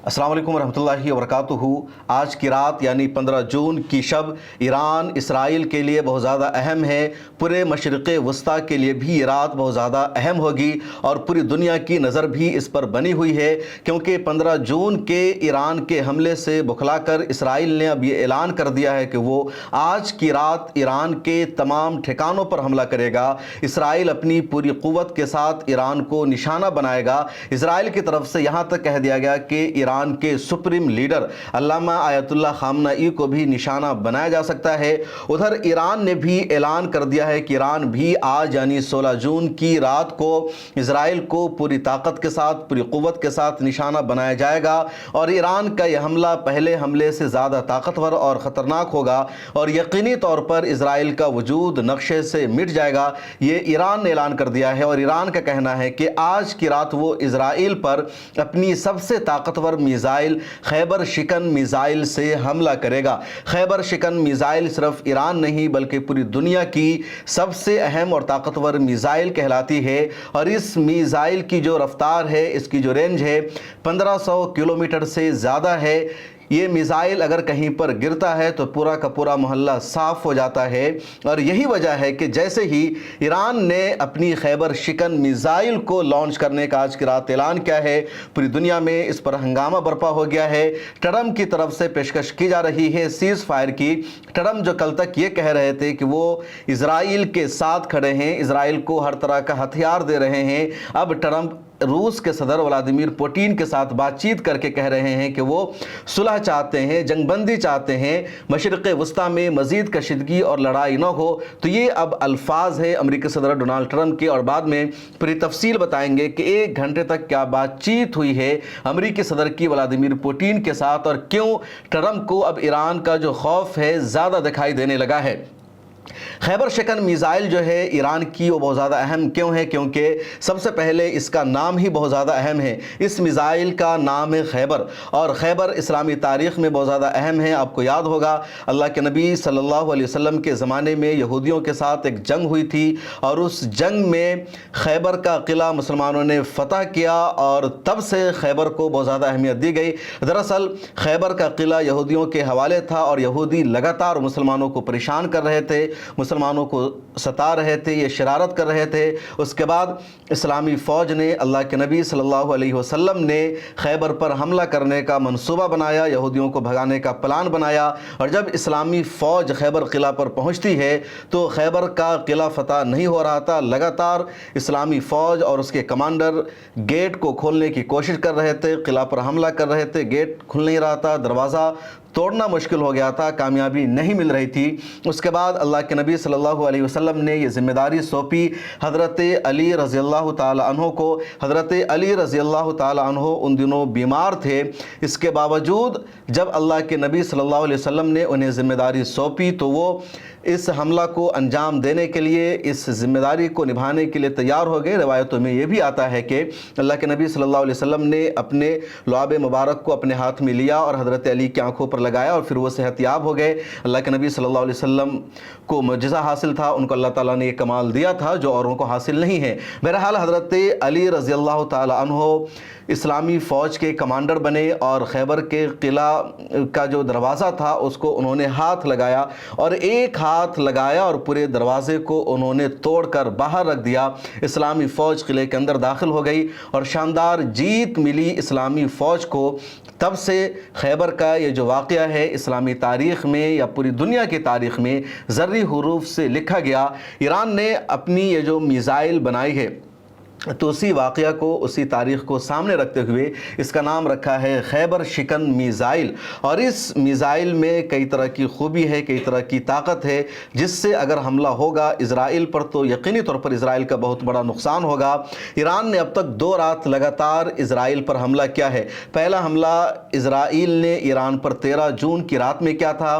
अस्सलाम वालेकुम रहमतुल्लाहि व बरकातुहू। आज की रात यानी 15 जून की शब ईरान इसराइल के लिए बहुत ज़्यादा अहम है। पूरे मशरिक़ वस्ता के लिए भी ये रात बहुत ज़्यादा अहम होगी और पूरी दुनिया की नज़र भी इस पर बनी हुई है, क्योंकि 15 जून के ईरान के हमले से बुखलाकर इसराइल ने अब ये ऐलान कर दिया है कि वो आज की रात ईरान के तमाम ठिकानों पर हमला करेगा। इसराइल अपनी पूरी क़ुव्वत के साथ ईरान को निशाना बनाएगा। इसराइल की तरफ से यहाँ तक कह दिया गया कि ईरान के सुप्रीम लीडर अल्लामा आयतुल्लाह खामनई को भी निशाना बनाया जा सकता है। उधर ईरान ने भी ऐलान कर दिया है कि ईरान भी आज यानी 16 जून की रात को इसराइल को पूरी ताकत के साथ, पूरी क़ुव्वत के साथ निशाना बनाया जाएगा और ईरान का यह हमला पहले हमले से ज़्यादा ताकतवर और ख़तरनाक होगा और यकीनी तौर पर इसराइल का वजूद नक्शे से मिट जाएगा। ये ईरान ने ऐलान कर दिया है और ईरान का कहना है कि आज की रात वो इसराइल पर अपनी सबसे ताकतवर मिसाइल खैबर शिकन मिसाइल से हमला करेगा। खैबर शिकन मिसाइल सिर्फ ईरान नहीं बल्कि पूरी दुनिया की सबसे अहम और ताकतवर मिसाइल कहलाती है और इस मिसाइल की जो रफ्तार है, इसकी जो रेंज है 1500 किलोमीटर से ज़्यादा है। ये मिसाइल अगर कहीं पर गिरता है तो पूरा का पूरा मोहल्ला साफ़ हो जाता है और यही वजह है कि जैसे ही ईरान ने अपनी खैबर शिकन मिसाइल को लॉन्च करने का आज की रात ऐलान किया है, पूरी दुनिया में इस पर हंगामा बर्पा हो गया है। ट्रंप की तरफ से पेशकश की जा रही है सीज़ फायर की। ट्रंप जो कल तक ये कह रहे थे कि वो इसराइल के साथ खड़े हैं, इसराइल को हर तरह का हथियार दे रहे हैं, अब ट्रंप रूस के सदर व्लादिमीर पुतिन के साथ बातचीत करके कह रहे हैं कि वो सुलह चाहते हैं, जंगबंदी चाहते हैं, मशरिक़ वस्ता में मज़ीद कशीदगी और लड़ाई न हो। तो ये अब अल्फाज है अमेरिकी सदर डोनाल्ड ट्रंप के और बाद में पूरी तफसील बताएंगे कि 1 घंटे तक क्या बातचीत हुई है अमेरिकी सदर की व्लादिमीर पुतिन के साथ और क्यों ट्रंप को अब ईरान का जो खौफ है ज़्यादा दिखाई देने लगा है। खैबर शिकन मिसाइल जो है ईरान की वो बहुत ज़्यादा अहम क्यों है, क्योंकि सबसे पहले इसका नाम ही बहुत ज़्यादा अहम है। इस मिसाइल का नाम है खैबर और खैबर इस्लामी तारीख़ में बहुत ज़्यादा अहम है। आपको याद होगा अल्लाह के नबी सल्लल्लाहु अलैहि वसल्लम के ज़माने में यहूदियों के साथ एक जंग हुई थी और उस जंग में खैबर का किला मुसलमानों ने फ़तह किया और तब से खैबर को बहुत ज़्यादा अहमियत दी गई। दरअसल खैबर का किला यहूदियों के हवाले था और यहूदी लगातार मुसलमानों को परेशान कर रहे थे, मुसलमानों को सता रहे थे, ये शरारत कर रहे थे। उसके बाद इस्लामी फ़ौज ने, अल्लाह के नबी सल्लल्लाहु अलैहि वसल्लम ने खैबर पर हमला करने का मंसूबा बनाया, यहूदियों को भगाने का प्लान बनाया और जब इस्लामी फ़ौज खैबर किला पर पहुंचती है तो खैबर का किला फ़तह नहीं हो रहा था। लगातार इस्लामी फ़ौज और उसके कमांडर गेट को खोलने की कोशिश कर रहे थे, किला पर हमला कर रहे थे, गेट खुल नहीं रहा था, दरवाज़ा तोड़ना मुश्किल हो गया था, कामयाबी नहीं मिल रही थी। उसके बाद अल्लाह के नबी सल्लल्लाहु अलैहि वसल्लम ने ये ज़िम्मेदारी सौंपी हज़रत अली रज़ियल्लाहु ताला अन्हो को। हज़रत अली रज़ियल्लाहु ताला अन्हो उन दिनों बीमार थे। इसके बावजूद जब अल्लाह के नबी सल्लल्लाहु अलैहि वसल्लम ने उन्हें ज़िम्मेदारी सौंपी तो वो इस हमला को अंजाम देने के लिए, इस ज़िम्मेदारी को निभाने के लिए तैयार हो गए। रवायतों में ये भी आता है कि अल्लाह के नबी सल्लल्लाहु अलैहि वसल्लम ने अपने लुआब मुबारक को अपने हाथ में लिया और हज़रत अली की आंखों पर लगाया और फिर वो सेहतयाब हो गए। अल्लाह के नबी सल्लल्लाहु अलैहि वसल्लम को मुअज्जिज़ा हासिल था, उनको अल्लाह ताला ने ये कमाल दिया था जो औरों को हासिल नहीं है। बहरहाल हज़रत अली रज़ियल्लाहु ताला अन्हो इस्लामी फ़ौज के कमांडर बने और खैबर के किला का जो दरवाज़ा था उसको उन्होंने हाथ लगाया और एक हाथ लगाया और पूरे दरवाज़े को उन्होंने तोड़कर बाहर रख दिया। इस्लामी फ़ौज किले के अंदर दाखिल हो गई और शानदार जीत मिली इस्लामी फ़ौज को। तब से खैबर का ये जो वाक़या है इस्लामी तारीख़ में या पूरी दुनिया की तारीख़ में ज़र्री हुरूफ से लिखा गया। ईरान ने अपनी ये जो मिसाइल बनाई है तो उसी वाक़या को, उसी तारीख़ को सामने रखते हुए इसका नाम रखा है खैबर शिकन मिसाइल और इस मिसाइल में कई तरह की खूबी है, कई तरह की ताकत है जिससे अगर हमला होगा इसराइल पर तो यकीनी तौर पर इसराइल का बहुत बड़ा नुकसान होगा। ईरान ने अब तक 2 रात लगातार इसराइल पर हमला किया है। पहला हमला इसराइल ने ईरान पर 13 जून की रात में किया था।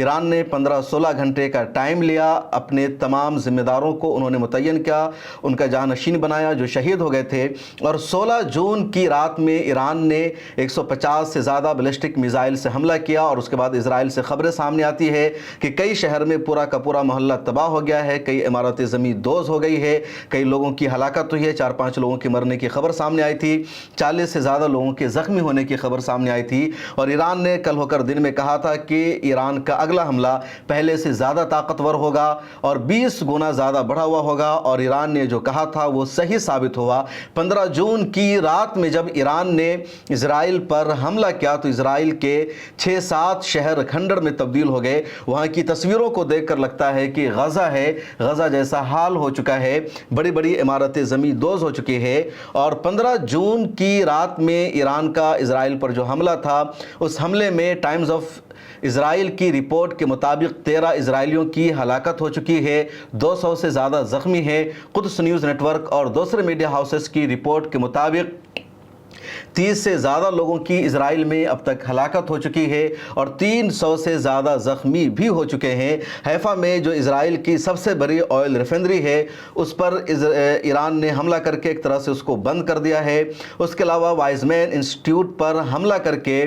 ईरान ने 15-16 घंटे का टाइम लिया, अपने तमाम ज़िम्मेदारों को उन्होंने मुतय्यन किया, उनका जानशीन बनाया जो شہید ہو گئے تھے، اور 16 جون کی رات میں ایران نے 150 سے زیادہ بیلسٹک میزائل سے حملہ کیا، اور اس کے بعد اسرائیل سے خبریں سامنے آتی ہے کہ کئی شہر میں پورا کا پورا محلہ تباہ ہو گیا ہے، کئی عمارتیں زمین دوز ہو گئی ہے، کئی لوگوں کی ہلاکت ہوئی ہے، 4-5 لوگوں کے مرنے کی خبر سامنے آئی تھی، 40 سے زیادہ لوگوں کے زخمی ہونے کی خبر سامنے آئی تھی، اور ایران نے کل ہو کر دن میں کہا تھا کہ ایران کا اگلا حملہ پہلے سے زیادہ طاقتور ہوگا اور 20 گنا زیادہ بڑھا ہوا ہوگا، اور ایران نے جو کہا تھا وہ صحیح ثابت ہوا۔ 15 جون کی رات میں جب ایران نے اسرائیل پر حملہ کیا تو اسرائیل کے 6-7 شہر کھنڈر میں تبدیل ہو گئے۔ وہاں کی تصویروں کو دیکھ کر لگتا ہے کہ غزہ ہے، غزہ جیسا حال ہو چکا ہے، بڑی بڑی عمارتیں زمین دوز ہو چکی ہے۔ اور 15 جون کی رات میں ایران کا اسرائیل پر جو حملہ تھا، اس حملے میں ٹائمز آف اسرائیل کی رپورٹ کے مطابق 13 اسرائیلیوں کی ہلاکت ہو چکی ہے، 200 سے زیادہ زخمی ہیں۔ قدس نیوز نیٹ ورک اور دوسرے میڈیا ہاؤسز کی رپورٹ کے مطابق 30 سے زیادہ لوگوں کی اسرائیل میں اب تک ہلاکت ہو چکی ہے، اور 300 سے زیادہ زخمی بھی ہو چکے ہیں۔ حیفا میں جو اسرائیل کی سب سے بڑی آئل ریفائنری ہے، اس پر ایران نے حملہ کر کے ایک طرح سے اس کو بند کر دیا ہے۔ اس کے علاوہ وائزمین انسٹیٹیوٹ پر حملہ کر کے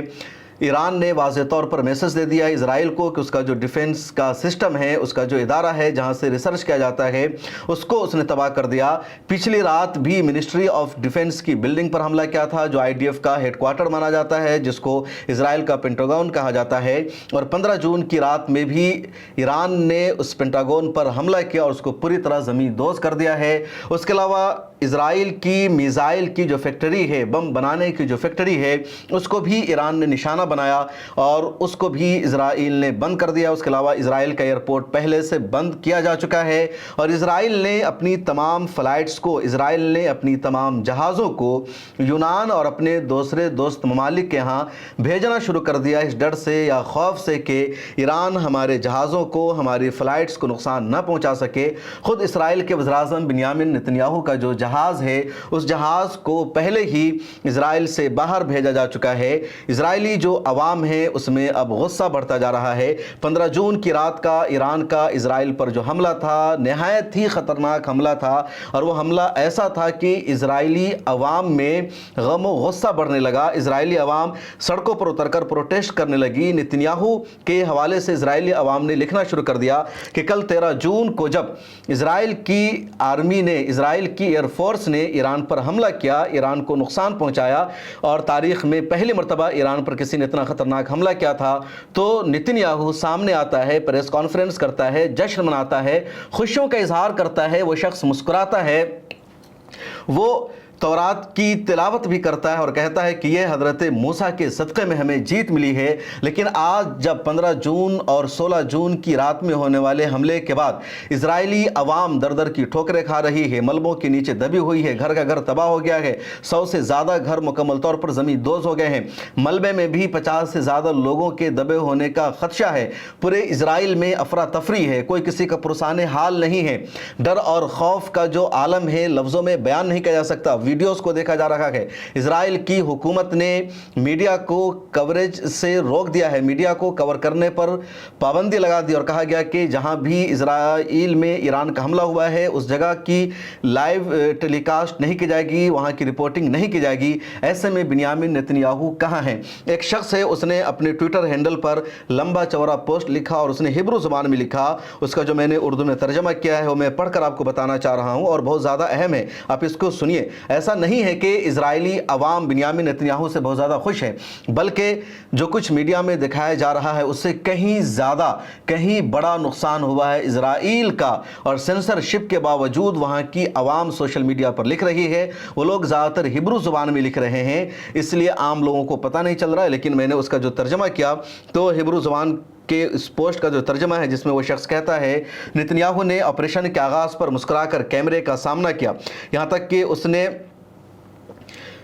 ایران نے واضح طور پر میسج دے دیا اسرائیل کو کہ اس کا جو ڈیفنس کا سسٹم ہے، اس کا جو ادارہ ہے جہاں سے ریسرچ کیا جاتا ہے، اس کو اس نے تباہ کر دیا۔ پچھلی رات بھی منسٹری آف ڈیفنس کی بلڈنگ پر حملہ کیا تھا، جو IDF کا ہیڈ کوارٹر مانا جاتا ہے، جس کو اسرائیل کا پینٹاگون کہا جاتا ہے، اور 15 جون کی رات میں بھی ایران نے اس پینٹاگون پر حملہ کیا اور اس کو پوری طرح زمین دوز کر دیا ہے۔ اس کے علاوہ اسرائیل کی میزائل کی جو فیکٹری ہے، بم بنانے کی جو فیکٹری ہے، اس کو بھی ایران نے نشانہ بنایا اور اس کو بھی اسرائیل نے بند کر دیا۔ اس کے علاوہ اسرائیل کا ایئرپورٹ پہلے سے بند کیا جا چکا ہے، اور اسرائیل نے اپنی تمام فلائٹس کو، اسرائیل نے اپنی تمام جہازوں کو یونان اور اپنے دوسرے دوست ممالک کے ہاں بھیجنا شروع کر دیا، اس ڈر سے یا خوف سے کہ ایران ہمارے جہازوں کو، ہماری فلائٹس کو نقصان نہ پہنچا سکے۔ خود اسرائیل کے وزیر اعظم بنیامین نتنیاہو کا جو جہاز ہے، اس جہاز کو پہلے ہی اسرائیل سے باہر بھیجا جا چکا ہے۔ اسرائیلی جو عوام ہے اس میں اب غصہ بڑھتا جا رہا ہے۔ 15 جون کی رات کا ایران کا اسرائیل پر جو حملہ تھا، نہایت ہی خطرناک حملہ تھا، اور وہ حملہ ایسا تھا کہ اسرائیلی عوام میں غم و غصہ بڑھنے لگا۔ اسرائیلی عوام سڑکوں پر اتر کر پروٹیسٹ کرنے لگی۔ نتنیاہو کے حوالے سے اسرائیلی عوام نے لکھنا شروع کر دیا کہ کل 13 جون کو جب اسرائیل کی آرمی نے، اسرائیل کی ایئر فورس نے ایران پر حملہ کیا، ایران کو نقصان پہنچایا، اور تاریخ میں پہلی مرتبہ ایران پر کسی نے اتنا خطرناک حملہ کیا تھا، تو نتنیاہو سامنے آتا ہے، پریس کانفرنس کرتا ہے، جشن مناتا ہے، خوشیوں کا اظہار کرتا ہے، وہ شخص مسکراتا ہے، وہ تورات کی تلاوت بھی کرتا ہے اور کہتا ہے کہ یہ حضرت موسیٰ کے صدقے میں ہمیں جیت ملی ہے۔ لیکن آج جب 15 جون اور 16 جون کی رات میں ہونے والے حملے کے بعد اسرائیلی عوام در در کی ٹھوکریں کھا رہی ہے، ملبوں کے نیچے دبی ہوئی ہے، گھر کا گھر تباہ ہو گیا ہے، 100 سے زیادہ گھر مکمل طور پر زمین دوز ہو گئے ہیں، ملبے میں بھی 50 سے زیادہ لوگوں کے دبے ہونے کا خدشہ ہے، پورے اسرائیل میں افراتفری ہے، کوئی کسی کا پرسان حال نہیں ہے، ڈر اور خوف کا جو عالم ہے لفظوں میں بیان نہیں کیا جا سکتا۔ ویڈیوز کو دیکھا جا رہا ہے، اسرائیل کی حکومت نے میڈیا کو کوریج سے روک دیا ہے، میڈیا کو کور کرنے پر پابندی لگا دی اور کہا گیا کہ جہاں بھی اسرائیل میں ایران کا حملہ ہوا ہے اس جگہ کی لائیو ٹیلی کاسٹ نہیں کی جائے گی، وہاں کی رپورٹنگ نہیں کی جائے گی۔ ایسے میں بنیامین نتنیاہو کہاں ہیں؟ ایک شخص ہے، اس نے اپنے ٹویٹر ہینڈل پر لمبا چوڑا پوسٹ لکھا اور اس نے ہبرو زبان میں لکھا، اس کا جو میں نے اردو میں ترجمہ کیا ہے وہ میں پڑھ کر آپ کو بتانا چاہ رہا ہوں اور بہت زیادہ اہم ہے، آپ اس کو سنیے۔ ایسا نہیں ہے کہ اسرائیلی عوام بنیامین نتنیاہو سے بہت زیادہ خوش ہے، بلکہ جو کچھ میڈیا میں دکھایا جا رہا ہے اس سے کہیں زیادہ، کہیں بڑا نقصان ہوا ہے اسرائیل کا، اور سینسرشپ کے باوجود وہاں کی عوام سوشل میڈیا پر لکھ رہی ہے، وہ لوگ زیادہ تر ہبرو زبان میں لکھ رہے ہیں، اس لیے عام لوگوں کو پتہ نہیں چل رہا ہے، لیکن میں نے اس کا جو ترجمہ کیا تو ہبرو زبان کہ اس پوسٹ کا جو ترجمہ ہے جس میں وہ شخص کہتا ہے نتنیاہو نے آپریشن کے آغاز پر مسکرا کر کیمرے کا سامنا کیا، یہاں تک کہ اس نے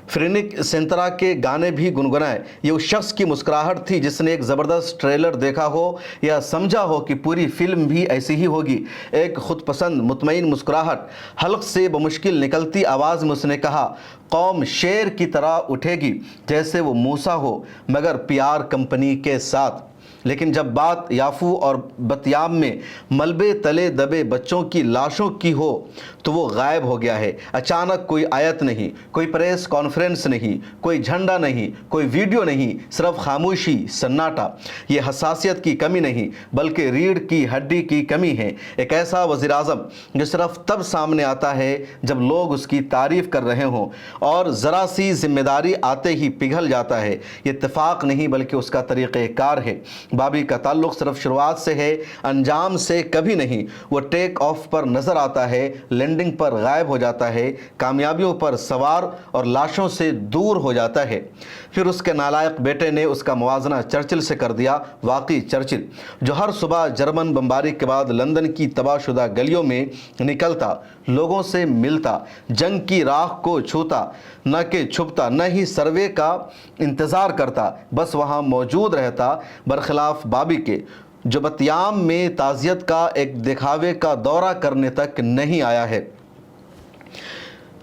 فرینک سینترا کے گانے بھی گنگنائے۔ یہ اس شخص کی مسکراہٹ تھی جس نے ایک زبردست ٹریلر دیکھا ہو یا سمجھا ہو کہ پوری فلم بھی ایسی ہی ہوگی، ایک خود پسند مطمئن مسکراہٹ، حلق سے بمشکل نکلتی آواز میں اس نے کہا، قوم شیر کی طرح اٹھے گی جیسے وہ موسیٰ ہو، مگر پیار کمپنی کے ساتھ۔ لیکن جب بات یافو اور بتیام میں ملبے تلے دبے بچوں کی لاشوں کی ہو تو وہ غائب ہو گیا ہے۔ اچانک کوئی آیت نہیں، کوئی پریس کانفرنس نہیں، کوئی جھنڈا نہیں، کوئی ویڈیو نہیں، صرف خاموشی، سناٹا۔ یہ حساسیت کی کمی نہیں بلکہ ریڑھ کی ہڈی کی کمی ہے۔ ایک ایسا وزیر اعظم جو صرف تب سامنے آتا ہے جب لوگ اس کی تعریف کر رہے ہوں اور ذرا سی ذمہ داری آتے ہی پگھل جاتا ہے۔ یہ اتفاق نہیں بلکہ اس کا طریقہ کار ہے۔ بابی کا تعلق صرف شروعات سے ہے، انجام سے کبھی نہیں۔ وہ ٹیک آف پر نظر آتا ہے، لینڈنگ پر غائب ہو جاتا ہے، کامیابیوں پر سوار اور لاشوں سے دور ہو جاتا ہے۔ پھر اس کے نالائق بیٹے نے اس کا موازنہ چرچل سے کر دیا۔ واقعی چرچل جو ہر صبح جرمن بمباری کے بعد لندن کی تباہ شدہ گلیوں میں نکلتا، لوگوں سے ملتا، جنگ کی راکھ کو چھوتا، نہ کہ چھپتا، نہ ہی سروے کا انتظار کرتا، بس وہاں موجود رہتا، برخلاف بابی کے جو بتیام میں تعزیت کا ایک دکھاوے کا دورہ کرنے تک نہیں آیا ہے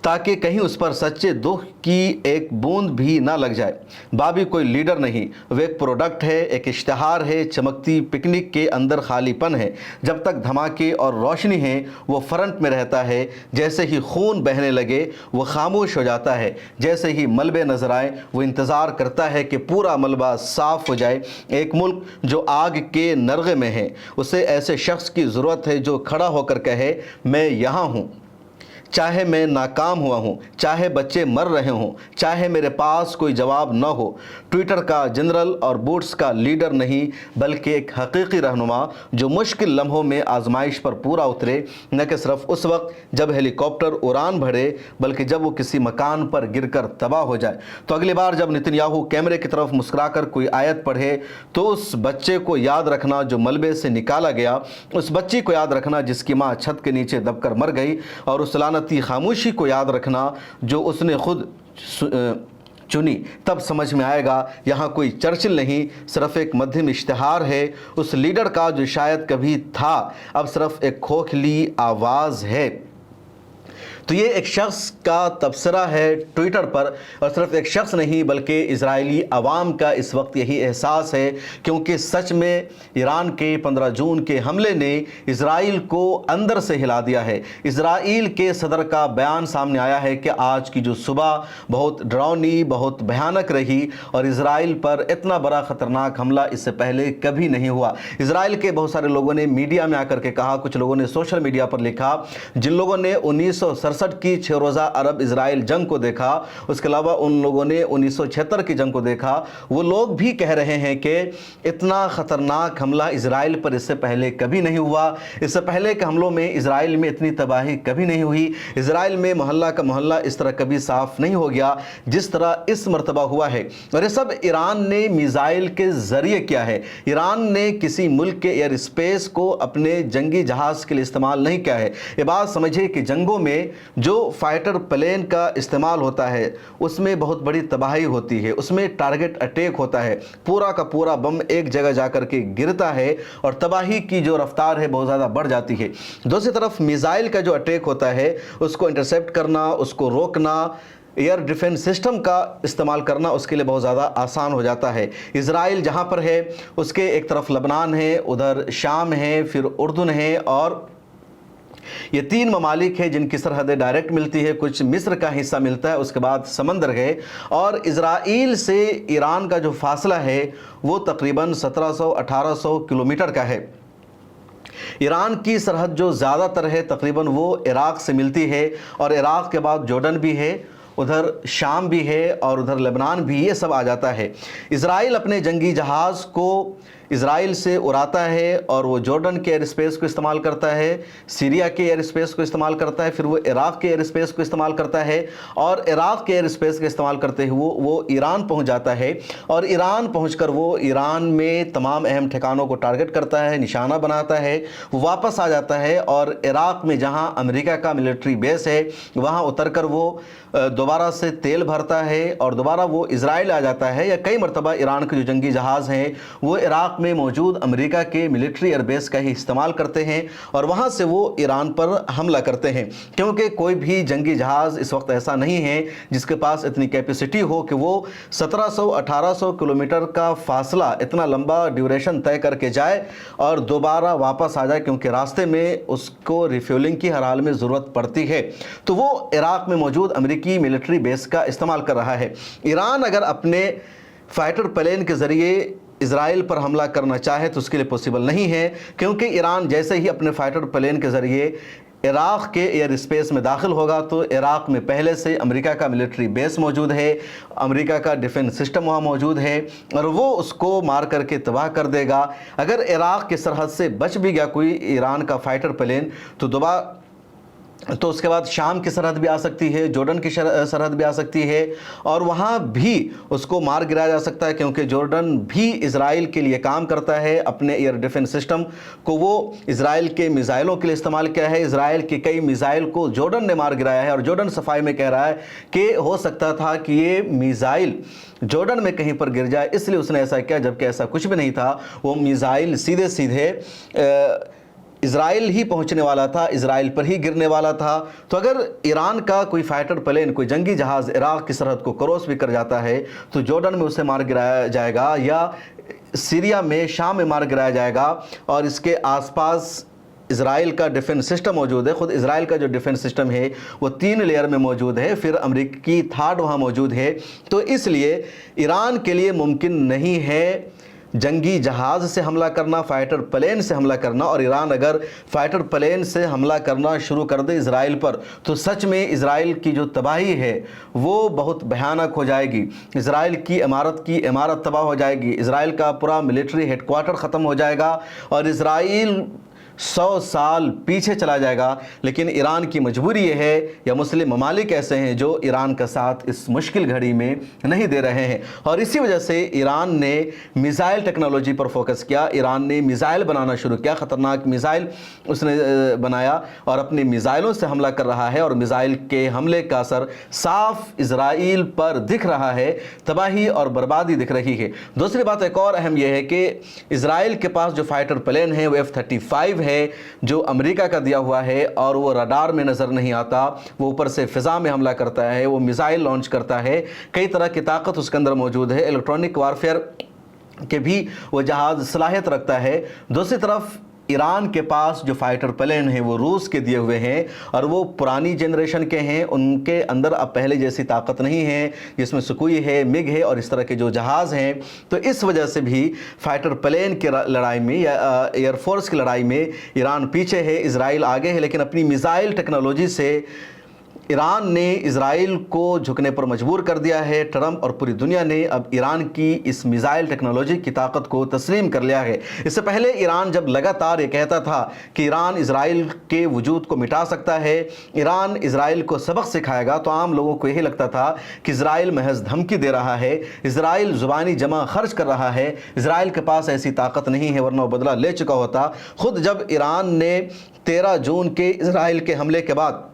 تاکہ کہیں اس پر سچے دکھ کی ایک بوند بھی نہ لگ جائے۔ بابی کوئی لیڈر نہیں، وہ ایک پروڈکٹ ہے، ایک اشتہار ہے، چمکتی پکنک کے اندر خالی پن ہے۔ جب تک دھماکے اور روشنی ہے وہ فرنٹ میں رہتا ہے، جیسے ہی خون بہنے لگے وہ خاموش ہو جاتا ہے، جیسے ہی ملبے نظر آئے وہ انتظار کرتا ہے کہ پورا ملبہ صاف ہو جائے۔ ایک ملک جو آگ کے نرغے میں ہے، اسے ایسے شخص کی ضرورت ہے جو کھڑا ہو کر کہے میں یہاں ہوں، چاہے میں ناکام ہوا ہوں، چاہے بچے مر رہے ہوں، چاہے میرے پاس کوئی جواب نہ ہو۔ ٹویٹر کا جنرل اور بوٹس کا لیڈر نہیں بلکہ ایک حقیقی رہنما جو مشکل لمحوں میں آزمائش پر پورا اترے، نہ کہ صرف اس وقت جب ہیلی کاپٹر اڑان بھرے بلکہ جب وہ کسی مکان پر گر کر تباہ ہو جائے۔ تو اگلی بار جب نتنیاہو کیمرے کی طرف مسکرا کر کوئی آیت پڑھے تو اس بچے کو یاد رکھنا جو ملبے سے نکالا گیا، اس بچی کو یاد رکھنا جس کی ماں چھت کے نیچے دب کر مر گئی، اور اس لعنتی خاموشی کو یاد رکھنا جو اس نے خود چنی۔ تب سمجھ میں آئے گا یہاں کوئی چرچل نہیں، صرف ایک مدھم اشتہار ہے اس لیڈر کا جو شاید کبھی تھا، اب صرف ایک کھوکھلی آواز ہے۔ تو یہ ایک شخص کا تبصرہ ہے ٹویٹر پر، اور صرف ایک شخص نہیں بلکہ اسرائیلی عوام کا اس وقت یہی احساس ہے، کیونکہ سچ میں ایران کے 15 جون کے حملے نے اسرائیل کو اندر سے ہلا دیا ہے۔ اسرائیل کے صدر کا بیان سامنے آیا ہے کہ آج کی جو صبح بہت ڈراؤنی، بہت بھیانک رہی، اور اسرائیل پر اتنا بڑا خطرناک حملہ اس سے پہلے کبھی نہیں ہوا۔ اسرائیل کے بہت سارے لوگوں نے میڈیا میں آ کر کے کہا، کچھ لوگوں نے سوشل میڈیا پر لکھا، جن لوگوں نے 1967 کی 6 روزہ عرب اسرائیل جنگ کو دیکھا، اس کے علاوہ ان لوگوں نے 1976 کی جنگ کو دیکھا، وہ لوگ بھی کہہ رہے ہیں کہ اتنا خطرناک حملہ اسرائیل پر اس سے پہلے کبھی نہیں ہوا۔ اس سے پہلے کے حملوں میں اسرائیل میں اتنی تباہی کبھی نہیں ہوئی، اسرائیل میں محلہ کا محلہ اس طرح کبھی صاف نہیں ہو گیا جس طرح اس مرتبہ ہوا ہے، اور یہ سب ایران نے میزائل کے ذریعے کیا ہے۔ ایران نے کسی ملک کے ایئر اسپیس کو اپنے جنگی جہاز کے لیے استعمال نہیں کیا ہے۔ یہ بات سمجھے کہ جنگوں میں جو فائٹر پلین کا استعمال ہوتا ہے اس میں بہت بڑی تباہی ہوتی ہے، اس میں ٹارگٹ اٹیک ہوتا ہے، پورا کا پورا بم ایک جگہ جا کر کے گرتا ہے اور تباہی کی جو رفتار ہے بہت زیادہ بڑھ جاتی ہے۔ دوسری طرف میزائل کا جو اٹیک ہوتا ہے اس کو انٹرسیپٹ کرنا، اس کو روکنا، ایئر ڈیفنس سسٹم کا استعمال کرنا اس کے لیے بہت زیادہ آسان ہو جاتا ہے۔ اسرائیل جہاں پر ہے اس کے ایک طرف لبنان ہے، ادھر شام ہے، پھر اردن ہے، اور یہ 3 ممالک ہیں جن کی سرحدیں ڈائریکٹ ملتی ہے، کچھ مصر کا حصہ ملتا ہے، اس کے بعد سمندر ہے، اور اسرائیل سے ایران کا جو فاصلہ ہے وہ تقریباً 1700-1800 کلومیٹر کا ہے۔ ایران کی سرحد جو زیادہ تر ہے تقریباً وہ عراق سے ملتی ہے، اور عراق کے بعد جورڈن بھی ہے، ادھر شام بھی ہے، اور ادھر لبنان بھی، یہ سب آ جاتا ہے۔ اسرائیل اپنے جنگی جہاز کو اسرائیل سے اڑاتا ہے اور وہ جورڈن کے ایئر اسپیس کو استعمال کرتا ہے، سیریا کے ایئر اسپیس کو استعمال کرتا ہے، پھر وہ عراق کے ایئر اسپیس کو استعمال کرتا ہے، اور عراق کے ایئر اسپیس کا استعمال کرتے ہوئے وہ ایران پہنچ جاتا ہے، اور ایران پہنچ کر وہ ایران میں تمام اہم ٹھکانوں کو ٹارگٹ کرتا ہے، نشانہ بناتا ہے، وہ واپس آ جاتا ہے، اور عراق میں جہاں امریکہ کا ملٹری بیس ہے وہاں اتر کر وہ دوبارہ سے تیل بھرتا ہے، اور دوبارہ وہ اسرائیل آ جاتا ہے، یا کئی مرتبہ ایران کے جو جنگی جہاز ہیں وہ عراق इराक़ में मौजूद अमेरिका के मिलिट्री एयरबेस का ही इस्तेमाल करते हैं और वहाँ से वो ईरान पर हमला करते हैं, क्योंकि कोई भी जंगी जहाज़ इस वक्त ऐसा नहीं है जिसके पास इतनी कैपेसिटी हो कि वो 1700-1800 किलोमीटर का फासला, इतना लंबा ड्यूरेशन तय करके जाए और दोबारा वापस आ जाए, क्योंकि रास्ते में उसको रिफ्यूलिंग की हर हाल में ज़रूरत पड़ती है। तो वो इराक़ में मौजूद अमेरिकी मिलिट्री बेस का इस्तेमाल कर रहा है। ईरान अगर अपने फाइटर प्लेन के ज़रिए इज़राइल पर हमला करना चाहे तो उसके लिए पॉसिबल नहीं है, क्योंकि ईरान जैसे ही अपने फाइटर प्लेन के ज़रिए इराक़ के एयर स्पेस में दाखिल होगा तो इराक़ में पहले से अमेरिका का मिलिट्री बेस मौजूद है, अमेरिका का डिफेंस सिस्टम वहाँ मौजूद है और वो उसको मार करके तबाह कर देगा। अगर इराक़ की सरहद से बच भी गया कोई ईरान का फाइटर प्लेन तो उसके बाद शाम की सरहद भी आ सकती है, जॉर्डन की सरहद भी आ सकती है और वहाँ भी उसको मार गिराया जा सकता है, क्योंकि जॉर्डन भी इज़राइल के लिए काम करता है। अपने एयर डिफेंस सिस्टम को वो इज़राइल के मिज़ाइलों के लिए इस्तेमाल किया है। इज़राइल के कई मिज़ाइल को जॉर्डन ने मार गिराया है और जॉर्डन सफाई में कह रहा है कि हो सकता था कि ये मिज़ाइल जॉर्डन में कहीं पर गिर जाए, इसलिए उसने ऐसा किया, जबकि ऐसा कुछ भी नहीं था। वो मिज़ाइल सीधे सीधे इज़राइल ही पहुंचने वाला था, इज़राइल पर ही गिरने वाला था। तो अगर ईरान का कोई फाइटर प्लेन, कोई जंगी जहाज़ इराक़ की सरहद को क्रॉस भी कर जाता है तो जॉर्डन में उसे मार गिराया जाएगा या सीरिया में, शाम में मार गिराया जाएगा। और इसके आसपास इज़राइल का डिफेंस सिस्टम मौजूद है। ख़ुद इज़राइल का जो डिफेंस सिस्टम है वो 3 लेयर में मौजूद है, फिर अमेरिकी थार्ड वहाँ मौजूद है। तो इसलिए ईरान के लिए मुमकिन नहीं है जंगी जहाज़ से हमला करना, फाइटर प्लेन से हमला करना। और ईरान अगर फाइटर प्लेन से हमला करना शुरू कर दे इज़राइल पर तो सच में इज़राइल की जो तबाही है वो बहुत भयानक हो जाएगी। इज़राइल की इमारत तबाह हो जाएगी, इज़राइल का पूरा मिलिट्री हेडक्वार्टर ख़त्म हो जाएगा और इज़राइल 100 साल पीछे चला जाएगा। लेकिन ईरान की मजबूरी ये है, या मुस्लिम ममालिक ऐसे हैं जो ईरान का साथ इस मुश्किल घड़ी में नहीं दे रहे हैं और इसी वजह से ईरान ने मिज़ाइल टेक्नोलॉजी पर फोकस किया। ईरान ने मिज़ाइल बनाना शुरू किया, ख़तरनाक मिज़ाइल उसने बनाया और अपने मिज़ाइलों से हमला कर रहा है और मिज़ाइल के हमले का असर साफ इज़राइल पर दिख रहा है, तबाही और बर्बादी दिख रही है। दूसरी बात एक और अहम यह है कि इज़राइल के पास जो फाइटर प्लेन है वो F-35 है जो अमेरिका का दिया हुआ है और वो रडार में नज़र नहीं आता, वो ऊपर से फ़िज़ा में हमला करता है, वो मिसाइल लॉन्च करता है, कई तरह की ताकत उसके अंदर मौजूद है, इलेक्ट्रॉनिक वारफेयर के भी वो जहाज़ सलाहियत रखता है। दूसरी तरफ ईरान के पास जो फाइटर प्लेन हैं वो रूस के दिए हुए हैं और वो पुरानी जनरेशन के हैं, उनके अंदर अब पहले जैसी ताकत नहीं है, जिसमें सुकोई है, मिग है और इस तरह के जो जहाज़ हैं। तो इस वजह से भी फाइटर प्लेन की लड़ाई में या एयरफोर्स की लड़ाई में ईरान पीछे है, इज़राइल आगे है। लेकिन अपनी मिसाइल टेक्नोलॉजी से ईरान ने इज़राइल को झुकने पर मजबूर कर दिया है। ट्रंप और पूरी दुनिया ने अब ईरान की इस मिसाइल टेक्नोलॉजी की ताकत को तस्लीम कर लिया है। इससे पहले ईरान जब लगातार ये कहता था कि ईरान इज़राइल के वजूद को मिटा सकता है, ईरान इज़राइल को सबक सिखाएगा, तो आम लोगों को यही लगता था कि इज़राइल महज धमकी दे रहा है, इज़राइल ज़ुबानी जमा खर्च कर रहा है, इज़राइल के पास ऐसी ताकत नहीं है वरना वो बदला ले चुका होता। खुद जब ईरान ने 13 जून के इज़राइल के हमले के बाद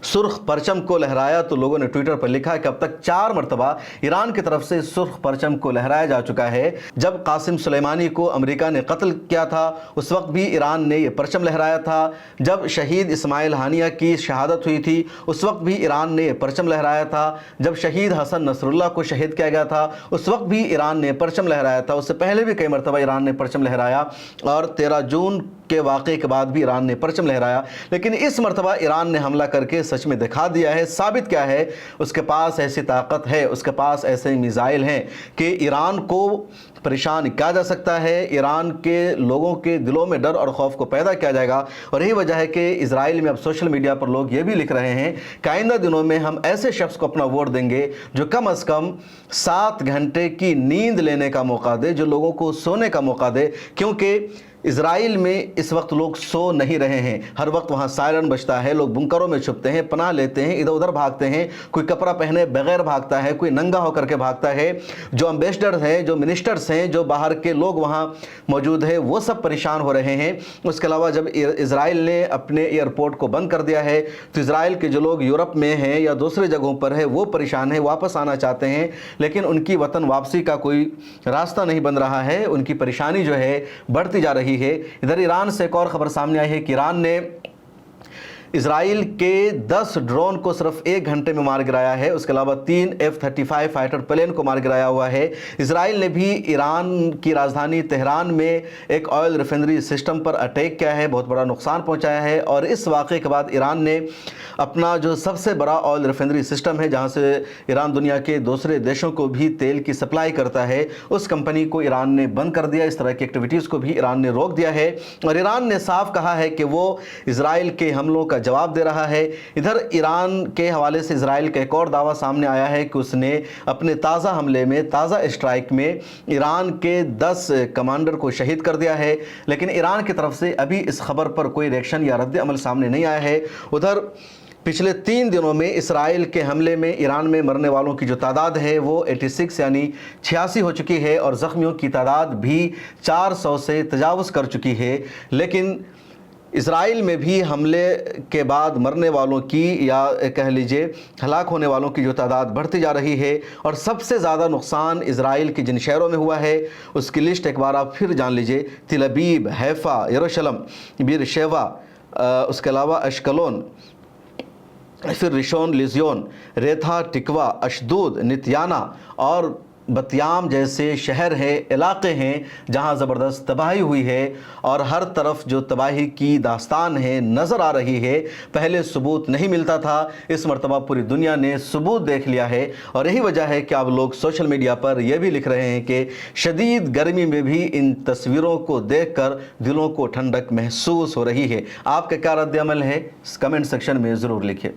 सुर्ख परचम को लहराया तो लोगों ने ट्विटर पर लिखा कि अब तक 4 मरतबा ईरान की तरफ से सुर्ख परचम को लहराया जा चुका है। जब कासिम सुलेमानी को अमेरिका ने कत्ल किया था उस वक्त भी ईरान ने यह परचम लहराया था। जब शहीद इस्माइल हानिया की शहादत हुई थी उस वक्त भी ईरान ने परचम लहराया था। जब शहीद हसन नसरुल्लाह को शहीद किया गया था उस वक्त भी ईरान ने परचम लहराया था। उससे पहले भी कई मरतबा ईरान ने परचम लहराया और 13 जून के वाक़े के बाद भी ईरान ने परचम लहराया। लेकिन इस मरतबा ईरान ने हमला करके सच में दिखा दिया है, साबित क्या है, उसके पास ऐसी ताकत है, उसके पास ऐसे मिसाइल हैं कि ईरान को परेशान किया जा सकता है, ईरान के लोगों के दिलों में डर और खौफ को पैदा किया जाएगा। और यही वजह है कि इजराइल में अब सोशल मीडिया पर लोग ये भी लिख रहे हैं कि आइंदा दिनों में हम ऐसे शख्स को अपना वोट देंगे जो कम से कम 7 घंटे की नींद लेने का मौका दे, जो लोगों को सोने का मौका दे, क्योंकि इसराइल में इस वक्त लोग सो नहीं रहे हैं, हर वक्त वहाँ सायरन बजता है, लोग बुंकरों में छुपते हैं, पनाह लेते हैं, इधर उधर भागते हैं, कोई कपड़ा पहने बगैर भागता है, कोई नंगा होकर के भागता है। जो एम्बेसडर हैं, जो मिनिस्टर्स हैं, जो बाहर के लोग वहाँ मौजूद हैं, वो सब परेशान हो रहे हैं। उसके अलावा जब इसराइल ने अपने एयरपोर्ट को बंद कर दिया है तो इसराइल के जो लोग यूरोप में हैं या दूसरे जगहों पर है वो परेशान हैं, वापस आना चाहते हैं, लेकिन उनकी वतन वापसी का कोई रास्ता नहीं बन रहा है। उनकी परेशानी जो है बढ़ती जा रही है। इधर ईरान से एक और खबर सामने आई है कि ईरान ने इसराइल के 10 ड्रोन को सिर्फ 1 घंटे में मार गिराया है। उसके अलावा 3 F-35 फाइटर प्लेन को मार गिराया हुआ है। इसराइल ने भी ईरान की राजधानी तेहरान में एक ऑयल रिफाइनरी सिस्टम पर अटैक किया है, बहुत बड़ा नुकसान पहुंचाया है। और इस वाक़े के बाद ईरान ने अपना जो सबसे बड़ा ऑयल रिफाइनरी सिस्टम है, जहां से ईरान दुनिया के दूसरे देशों को भी तेल की सप्लाई करता है, उस कंपनी को ईरान ने बंद कर दिया। इस तरह की एक्टिविटीज़ को भी ईरान ने रोक दिया है और ईरान ने साफ कहा है कि वो इसराइल के हमलों का जवाब दे रहा है। इधर ईरान के हवाले से इसराइल का एक और दावा सामने आया है कि उसने अपने ताज़ा हमले में, ताज़ा स्ट्राइक में ईरान के 10 कमांडर को शहीद कर दिया है, लेकिन ईरान की तरफ से अभी इस खबर पर कोई रिएक्शन या रद्द अमल सामने नहीं आया है। उधर पिछले 3 दिनों में इसराइल के हमले में ईरान में मरने वालों की जो तादाद है वो 86 यानी 86 हो चुकी है और ज़ख्मियों की तादाद भी 400 से तजावुज़ कर चुकी है। लेकिन इसराइल में भी हमले के बाद मरने वालों की या कह लीजिए हलाक होने वालों की जो तादाद बढ़ती जा रही है और सबसे ज़्यादा नुकसान इसराइल के जिन शहरों में हुआ है उसकी लिस्ट एक बार आप फिर जान लीजिए। तिल अबीब, हैफा, यरूशलेम, बीर शेवा, उसके अलावा अश्कलोन, फिर रिशोन लिजियोन, रेथा, टिकवा, अशदूद, नित्याना और बतियाम जैसे शहर हैं, इलाके हैं जहां ज़बरदस्त तबाही हुई है और हर तरफ जो तबाही की दास्तान है नज़र आ रही है। पहले सबूत नहीं मिलता था, इस मरतबा पूरी दुनिया ने सबूत देख लिया है और यही वजह है कि अब लोग सोशल मीडिया पर यह भी लिख रहे हैं कि शदीद गर्मी में भी इन तस्वीरों को देखकर दिलों को ठंडक महसूस हो रही है। आपका क्या रद्द अमल है, कमेंट सेक्शन में ज़रूर लिखिए।